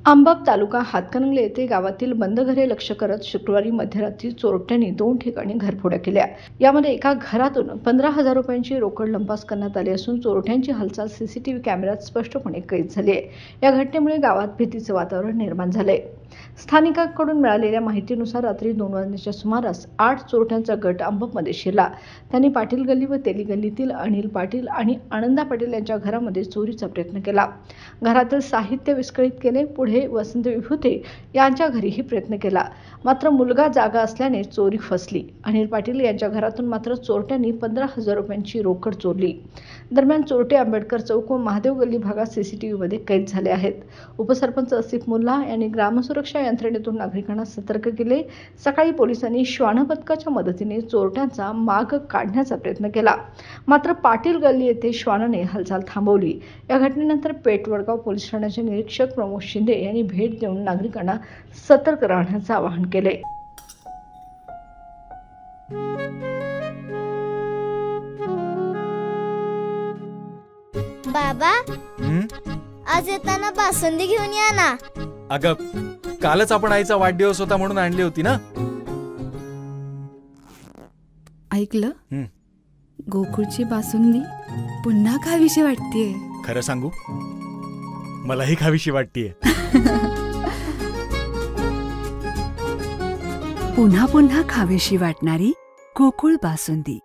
आंबप तालुका हातकणंगले येथे गावातील बंद घरे लक्ष करत शुक्रवारी मध्यरात्री चोरट्यांनी 2 ठिकाणी घरफोड्या केल्या। यामध्ये एका घरातून 15,000 रुपयांची रोकड लंपास करण्यात आली असून चोरट्यांची हालचाल सीसीटीव्ही कॅमेऱ्यात स्पष्टपणे कैद झाली आहे। या घटनेमुळे गावात भीतीचे वातावरण निर्माण झाले। स्थानिकांकडून मिळालेल्या माहितीनुसार रात्री 2 वाजण्याच्या सुमारास 8 चोरट्यांचा गट आंबपमध्ये शिरला। त्यांनी पाटील गल्ली व तेली गल्लीतील अनिल पाटील आणि आनंदा पाटील यांच्या घरामध्ये चोरीचा प्रयत्न केला। घरातील साहित्य विस्कळीत केले। पुढे वसंत विभूते यांच्या घरीही प्रयत्न केला, मात्र मुलगा जागा असल्याने चोरी फसली। अनिल पाटील यांच्या घरातून मात्र चोरट्यांनी 15,000 रुपयांची रोकड चोरली। दरम्यान चोरटे आंबेडकर चौक व महादेव गल्ली भागात सीसीटीव्हीमध्ये कैद झाले आहेत। उपसरपंच आसिफ मुल्ला यांनी ग्रामसुरक्षा यंत्रणेतून नागरिकांना सतर्क केले। सकाळी पोलिसांनी श्वान पथकाच्या मदतीने चोरट्यांचा माग काढण्याचा प्रयत्न केला, मात्र पाटील गल्ली येथे श्वानाने हालचाल थांबवली। या घटनेनंतर पेठ वडगाव पोलीस ठाण्याचे निरीक्षक प्रमोद शिंदे यांनी भेट देऊन नागरिकांना सतर्क राहण्याचे आवाहन केले। बाबा, आज येताना बासुंदी घेऊन या ना। अगं, कालच आपण आईचा वाढदिवस होता म्हणून आणली होती ना। ऐकलं, गोकुळची बासुंदी पुन्हा खावीशी वाटतेय। खरं सांगू, मलाही खावीशी वाटतेय। पुन्हा पुन्हा खावीशी वाटणारी गोकुळ बासुंदी।